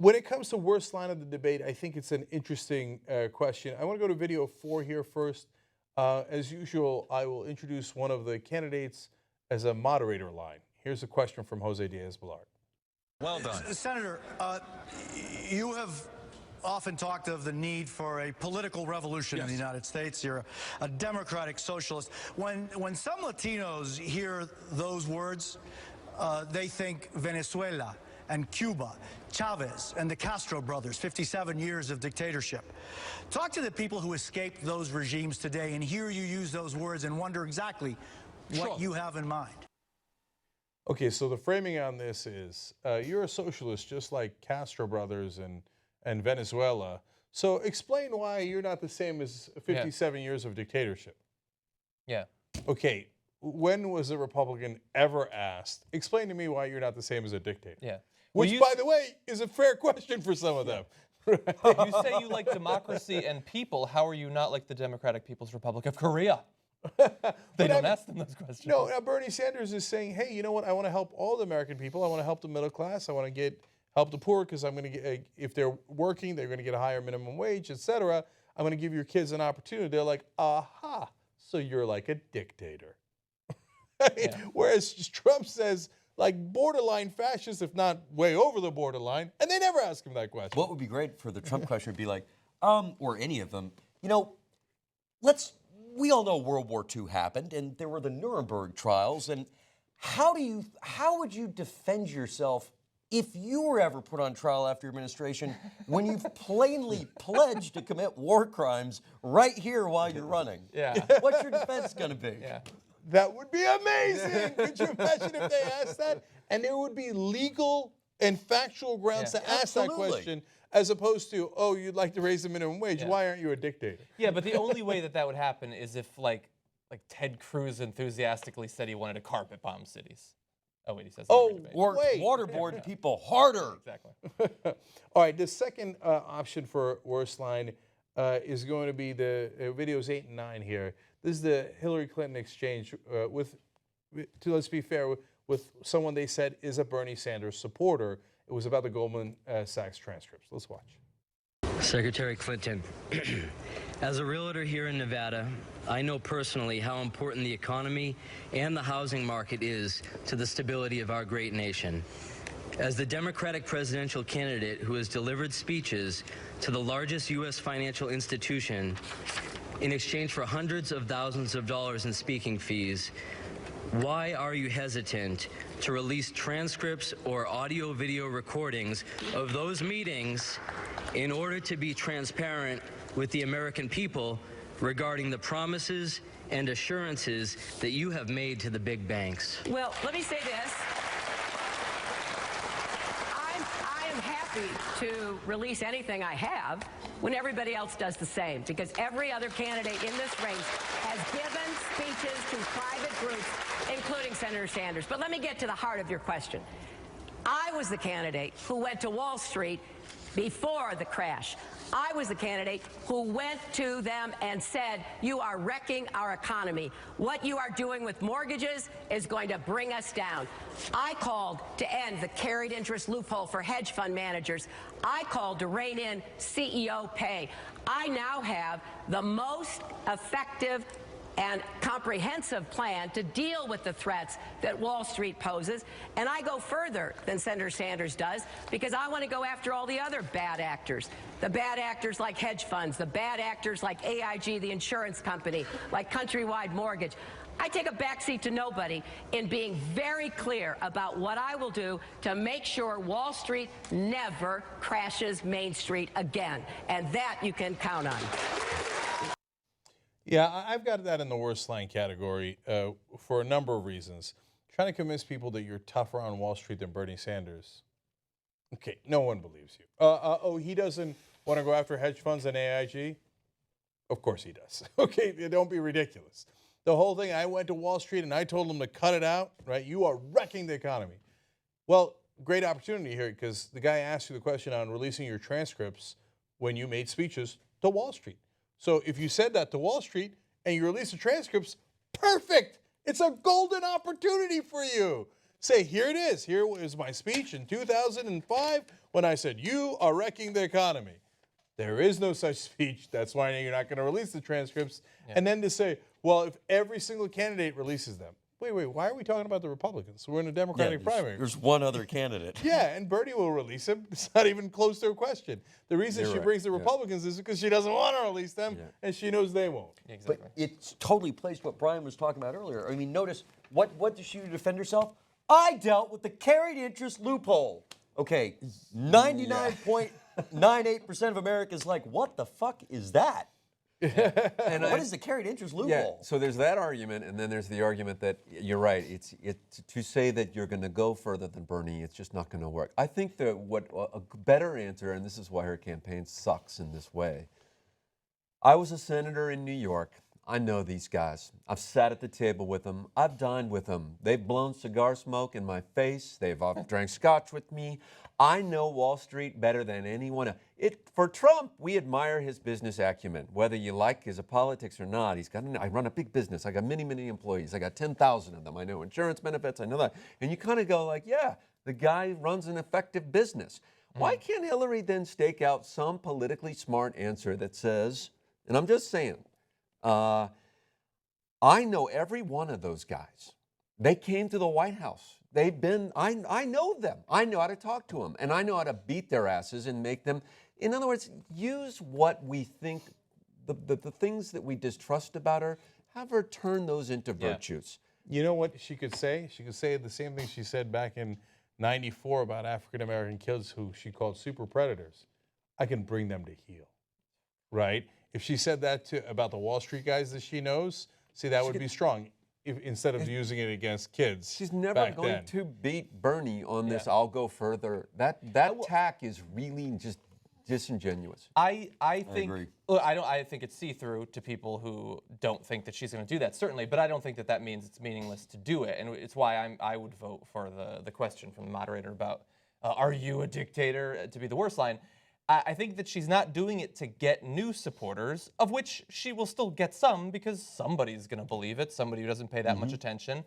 When it comes to worst line of the debate, I think it's an interesting question. I want to go to video 4 here first. As usual, I will introduce one of the candidates as a moderator line. Here's a question from Jose Diaz-Balart. Well done. Senator, you have often talked of the need for a political revolution in the United States. You're a democratic socialist. When some Latinos hear those words, they think Venezuela and Cuba, Chavez and the Castro brothers, 57 years of dictatorship. Talk to the people who escaped those regimes today and hear you use those words and wonder exactly what you have in mind. Okay, so the framing on this is you're a socialist just like Castro brothers and Venezuela. So explain why you're not the same as 57 years of dictatorship. Yeah. Okay, when was a Republican ever asked, explain to me why you're not the same as a dictator? Yeah. Which, by the way, is a fair question for some of them. You say you like democracy and people. How are you not like the Democratic People's Republic of Korea? They don't ask them those questions. No, now Bernie Sanders is saying, hey, you know what? I want to help all the American people. I want to help the middle class. I want to help the poor because I'm going to get, if they're working, they're going to get a higher minimum wage, etc. I'm going to give your kids an opportunity. They're like, aha, so you're like a dictator. Whereas Trump says, like borderline fascist, if not way over the borderline, and they never ask him that question. What would be great for the Trump question would be like, or any of them, you know, we all know World War II happened, and there were the Nuremberg trials, and how would you defend yourself if you were ever put on trial after your administration when you've plainly pledged to commit war crimes right here while you're running? Yeah. What's your defense going to be? Yeah. That would be amazing. Could you imagine if they asked that? And there would be legal and factual grounds to ask that question, as opposed to, oh, you'd like to raise the minimum wage. Why aren't you a dictator? Yeah, but the only way that would happen is if, like Ted Cruz enthusiastically said he wanted to carpet bomb cities. Oh, wait, he says. Or waterboard people harder. Exactly. All right, the second option for worst line is going to be the videos 8 and 9 here. This is the Hillary Clinton exchange let's be fair, with someone they said is a Bernie Sanders supporter. It was about the Goldman Sachs transcripts. Let's watch. Secretary Clinton, as a realtor here in Nevada, I know personally how important the economy and the housing market is to the stability of our great nation. As the Democratic presidential candidate who has delivered speeches to the largest U.S. financial institution in exchange for hundreds of thousands of dollars in speaking fees, why are you hesitant to release transcripts or audio-video recordings of those meetings in order to be transparent with the American people regarding the promises and assurances that you have made to the big banks? Well, let me say this. I am happy to release anything I have when everybody else does the same, because every other candidate in this race has given speeches to private groups, including Senator Sanders. But let me get to the heart of your question. I was the candidate who went to Wall Street before the crash. I was the candidate who went to them and said, you are wrecking our economy. What you are doing with mortgages is going to bring us down. I called to end the carried interest loophole for hedge fund managers. I called to rein in CEO pay. I now have the most effective and comprehensive plan to deal with the threats that Wall Street poses. And I go further than Senator Sanders does, because I want to go after all the other bad actors. The bad actors like hedge funds, the bad actors like AIG, the insurance company, like Countrywide Mortgage. I take a backseat to nobody in being very clear about what I will do to make sure Wall Street never crashes Main Street again. And that you can count on. Yeah, I've got that in the worst line category for a number of reasons. Trying to convince people that you're tougher on Wall Street than Bernie Sanders. Okay, no one believes you. Oh, he doesn't want to go after hedge funds and AIG? Of course he does. Okay, don't be ridiculous. The whole thing, I went to Wall Street and I told them to cut it out, right? You are wrecking the economy. Well, great opportunity here, because the guy asked you the question on releasing your transcripts when you made speeches to Wall Street. So if you said that to Wall Street and you release the transcripts, perfect. It's a golden opportunity for you. Say, here it is. Here is my speech in 2005 when I said, you are wrecking the economy. There is no such speech. That's why you're not going to release the transcripts. Yeah. And then to say, well, if every single candidate releases them. Wait, why are we talking about the Republicans? We're in a Democratic primary. There's one other candidate. Yeah, and Bernie will release him. It's not even close to a question. The reason she brings the Republicans is because she doesn't want to release them, and she knows they won't. Exactly. But it totally plays what Brian was talking about earlier. I mean, notice, what does she do to defend herself? I dealt with the carried interest loophole. Okay, 99.98% of Americans like, what the fuck is that? And what is the carried interest loophole? Yeah, so there's that argument, and then there's the argument that you're right. It's to say that you're going to go further than Bernie, it's just not going to work. I think that what a better answer, and this is why her campaign sucks in this way. I was a senator in New York. I know these guys. I've sat at the table with them. I've dined with them. They've blown cigar smoke in my face. They've drank scotch with me. I know Wall Street better than anyone else. For Trump, we admire his business acumen, whether you like his politics or not. I run a big business. I got many, many employees. I got 10,000 of them. I know insurance benefits. I know that. And you kind of go like, yeah, the guy runs an effective business. Why can't Hillary then stake out some politically smart answer that says, and I'm just saying, I know every one of those guys. They came to the White House. They've been, I know them. I know how to talk to them. And I know how to beat their asses and make them, in other words, use what we think, the things that we distrust about her, have her turn those into virtues. You know what she could say? She could say the same thing she said back in '94 about African-American kids who she called super predators. I can bring them to heel, right? If she said that about the Wall Street guys that she knows, see, that would be strong. Instead of using it against kids. She's never going to beat Bernie on this. I'll go further. That tack is really just disingenuous. I think agree. Look, I think it's see-through to people who don't think that she's going to do that, certainly, but I don't think that means it's meaningless to do it, and it's why I would vote for the question from the moderator about are you a dictator to be the worst line. I think that she's not doing it to get new supporters, of which she will still get some because somebody's going to believe it, somebody who doesn't pay that much attention.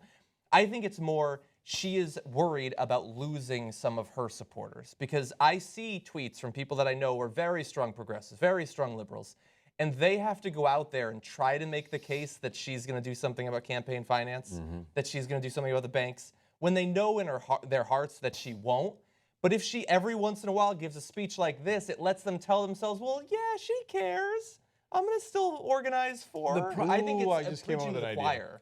I think it's more she is worried about losing some of her supporters because I see tweets from people that I know are very strong progressives, very strong liberals, and they have to go out there and try to make the case that she's going to do something about campaign finance, that she's going to do something about the banks, when they know in their hearts that she won't. But if she every once in a while gives a speech like this, it lets them tell themselves, well, yeah, she cares. I'm going to still organize for her. I think it's I just came up with an idea.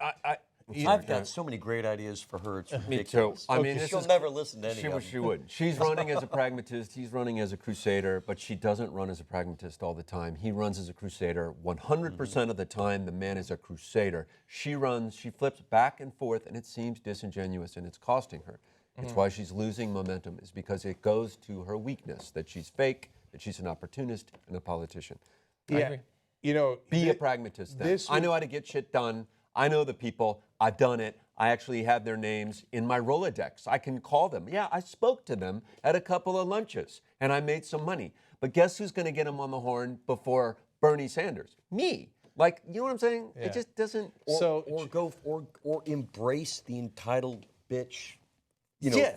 I've got so many great ideas for her. It's ridiculous. Me too. I mean, she'll never listen to any of them. She wouldn't. She's running as a pragmatist. He's running as a crusader, but she doesn't run as a pragmatist all the time. He runs as a crusader 100% of the time. The man is a crusader. She flips back and forth, and it seems disingenuous, and it's costing her. It's why she's losing momentum, is because it goes to her weakness, that she's fake, that she's an opportunist and a politician. I agree. You know, be a pragmatist then. I know how to get shit done. I know the people. I've done it. I actually have their names in my Rolodex. I can call them. Yeah, I spoke to them at a couple of lunches, and I made some money. But guess who's going to get them on the horn before Bernie Sanders? Me. Like, you know what I'm saying? Yeah. It just doesn't. Or embrace the entitled bitch.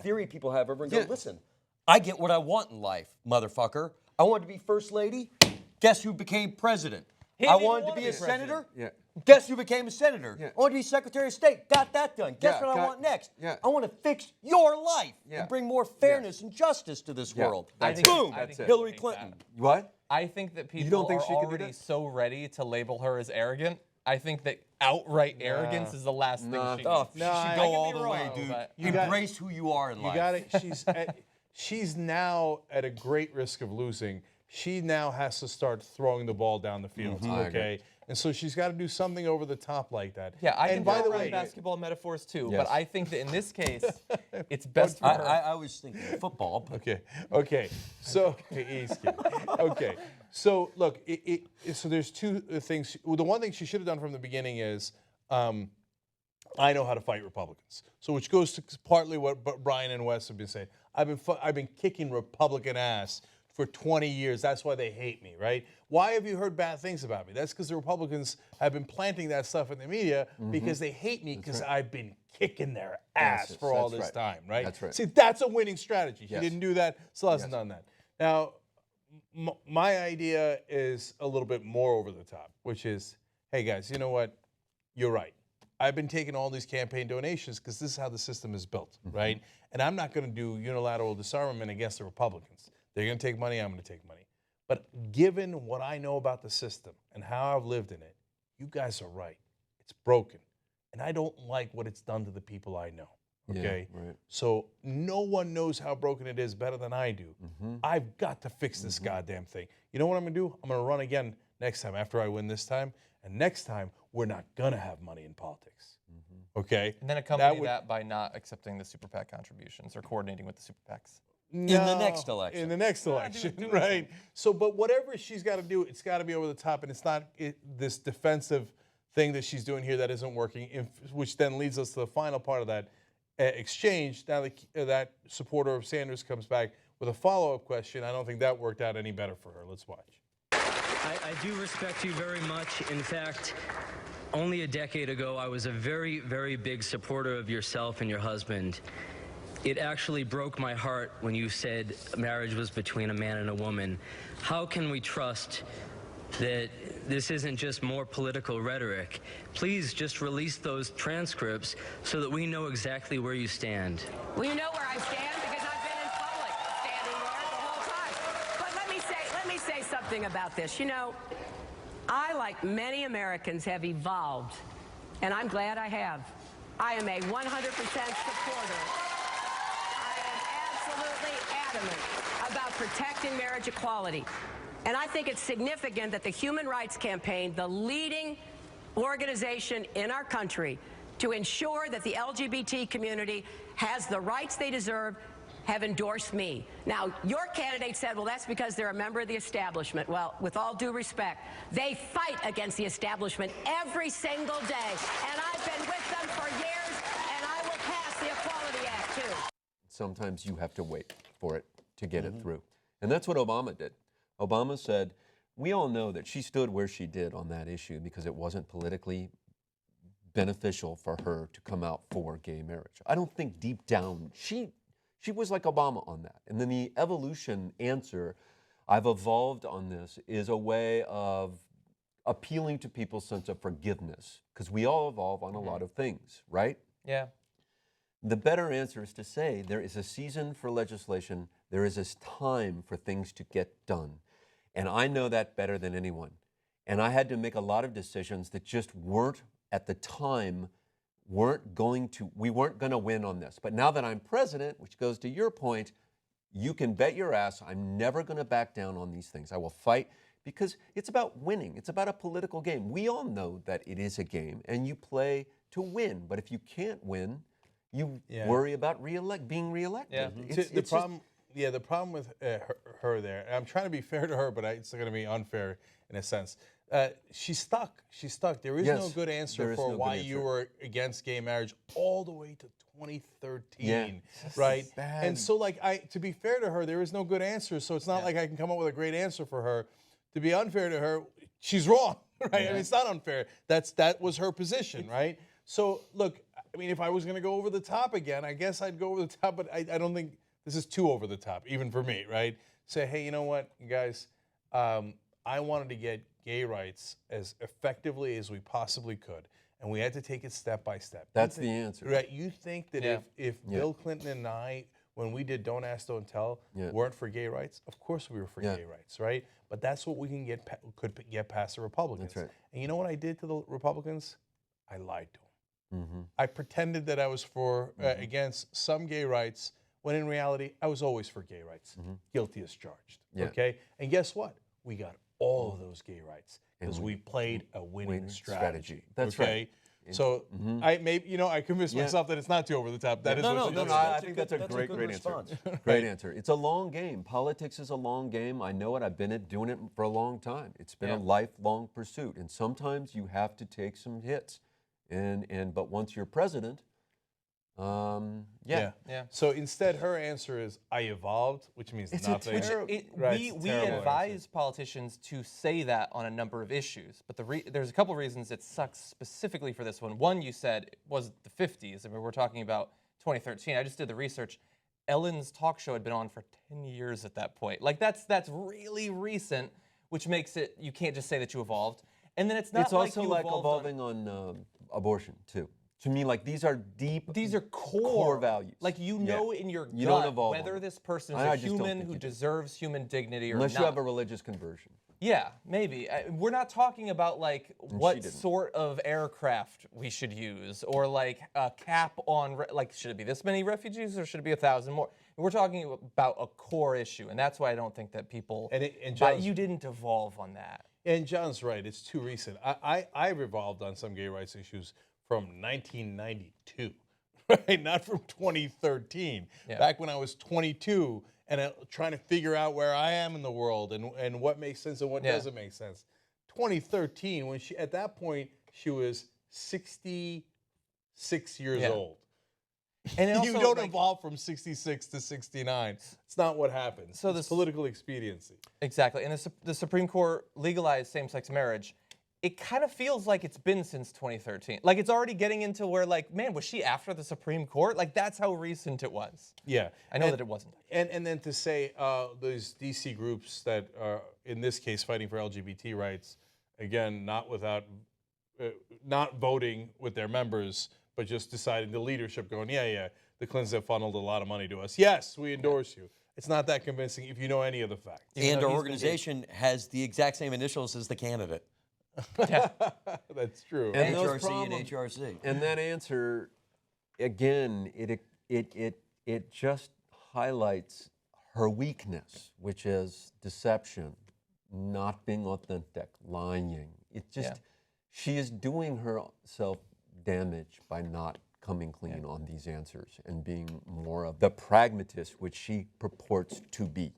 Theory people have over and go, listen, I get what I want in life, motherfucker. I wanted to be first lady. Guess who became president? I wanted to be a senator. Yeah. Guess who became a senator? Yeah. I wanted to be Secretary of State. Got that done. Guess what I want next? Yeah. I want to fix your life and bring more fairness and justice to this world. Boom. Hillary Clinton. What? I think that people are already so ready to label her as arrogant. I think that outright arrogance is the last thing she needs. She should go all the way, dude. Embrace who you are in life. You got it. She's now at a great risk of losing. She now has to start throwing the ball down the field, okay? And so she's got to do something over the top like that. Yeah, I can by the way, basketball metaphors too, but I think that in this case, it's best for her. I was thinking football. But. Okay. So, okay. So, look, so there's two things. Well, the one thing she should have done from the beginning is, I know how to fight Republicans. So, which goes to partly what Brian and Wes have been saying. I've been kicking Republican ass for 20 years. That's why they hate me, right? Why have you heard bad things about me? That's because the Republicans have been planting that stuff in the media because they hate me because I've been kicking their ass for all this time, right? That's right. See, that's a winning strategy. He Yes. didn't do that, still hasn't done that. Now, my idea is a little bit more over the top, which is, hey guys, you know what? You're right. I've been taking all these campaign donations because this is how the system is built, right? And I'm not going to do unilateral disarmament against the Republicans. They're going to take money, I'm going to take money. But given what I know about the system and how I've lived in it, you guys are right. It's broken. And I don't like what it's done to the people I know, okay? Yeah, right. So no one knows how broken it is better than I do. I've got to fix this goddamn thing. You know what I'm going to do? I'm going to run again next time after I win this time. And next time, we're not going to have money in politics, okay? And then accompany that by not accepting the super PAC contributions or coordinating with the super PACs. In the next election. In the next election, right? So, but whatever she's got to do, it's got to be over the top, and it's not this defensive thing that she's doing here that isn't working, which then leads us to the final part of that exchange. Now that supporter of Sanders comes back with a follow-up question. I don't think that worked out any better for her. Let's watch. I do respect you very much. In fact, only a decade ago, I was a very, very big supporter of yourself and your husband. It actually broke my heart when you said marriage was between a man and a woman. How can we trust that this isn't just more political rhetoric? Please just release those transcripts so that we know exactly where you stand. Well, you know where I stand because I've been in public standing there the whole time. But let me say something about this. You know, I, like many Americans, have evolved, and I'm glad I have. I am a 100% supporter. I am absolutely adamant about protecting marriage equality. And I think it's significant that the Human Rights Campaign, the leading organization in our country to ensure that the LGBT community has the rights they deserve, have endorsed me. Now, your candidate said, well, that's because they're a member of the establishment. Well, with all due respect, they fight against the establishment every single day. And I've been with them for years, and I will pass the Equality Act, too. Sometimes you have to wait for it to get it through. And that's what Obama did. Obama said, we all know that she stood where she did on that issue because it wasn't politically beneficial for her to come out for gay marriage. I don't think deep down she was like Obama on that. And then the evolution answer I've evolved on this is a way of appealing to people's sense of forgiveness, because we all evolve on a lot of things, right? Yeah. The better answer is to say there is a season for legislation, there is a time for things to get done. And I know that better than anyone. And I had to make a lot of decisions that just weren't, at the time, we weren't going to win on this. But now that I'm president, which goes to your point, you can bet your ass I'm never going to back down on these things. I will fight because it's about winning. It's about a political game. We all know that it is a game and you play to win. But if you can't win, you worry about being reelected. Yeah. The problem with her there, and I'm trying to be fair to her, but it's going to be unfair in a sense. She's stuck. She's stuck. There is no good answer for why you were against gay marriage all the way to 2013, right? And so, to be fair to her, there is no good answer. So it's not like I can come up with a great answer for her. To be unfair to her, she's wrong, right? I mean, it's not unfair. That was her position, right? So look, I mean, if I was going to go over the top again, I guess I'd go over the top, but I don't think this is too over the top, even for me, right? Say, hey, you know what, guys? I wanted to get gay rights as effectively as we possibly could, and we had to take it step by step. That's the answer. Right? You think that if Bill Clinton and I, when we did Don't Ask, Don't Tell, weren't for gay rights? Of course we were for gay rights, right? But that's what we can could get past the Republicans. That's right. And you know what I did to the Republicans? I lied to them. I pretended that I was for against some gay rights, when in reality, I was always for gay rights. Guilty as charged, okay? And guess what? We got all of those gay rights because we played a winning strategy. That's okay? right. So I convinced myself that it's not too over the top. That is what she did. I think that's a great answer. Great answer. It's a long game. Politics is a long game. I know it. I've been doing it for a long time. It's been a lifelong pursuit, and sometimes you have to take some hits. But once you're president, Yeah. Yeah. So instead, her answer is, "I evolved," which means nothing. Right, it's a We terrible advise answer. politicians to say that on a number of issues, but there's a couple reasons it sucks specifically for this one. One, you said it was the 50s. I mean, we're talking about 2013. I just did the research. Ellen's talk show had been on for 10 years at that point. Like that's really recent, which makes it you can't just say that you evolved. And then it's not It's also you like evolved evolving on abortion too. To me, like these are deep. These are core values. Like you know in your You don't gut evolve on whether them. this person is I a just don't human think who you do. deserves human dignity or Unless not. you have a religious conversion. Yeah, maybe. We're not talking about like what didn't. sort of aircraft we should use or like a cap on like should it be this many refugees or should it be 1,000 more? We're talking about a core issue, and that's why I don't think that people. And but John's- you didn't evolve on that. And John's right. It's too recent. I've evolved on some gay rights issues from 1992, right? Not from 2013. Yeah. Back when I was 22 and trying to figure out where I am in the world and what makes sense and what doesn't make sense. 2013, when at that point she was 66 years old. And it You also, don't like, evolve from 66 to 69. It's not what happens. So it's this- political expediency. Exactly. And the Supreme Court legalized same-sex marriage. It kind of feels like it's been since 2013. Like it's already getting into where like, man, was she after the Supreme Court? Like that's how recent it was. Yeah. I know that it wasn't. And then to say those DC groups that are, in this case, fighting for LGBT rights, again, not voting with their members, but just deciding the leadership going, yeah, the Clintons have funneled a lot of money to us. Yes, we endorse you. It's not that convincing if you know any of the facts. And our organization has the exact same initials as the candidate. That's true. And those HRC and problems- HRC. And that answer, again, it just highlights her weakness, which is deception, not being authentic, lying. It just, she is doing herself damage by not coming clean on these answers and being more of the pragmatist, which she purports to be.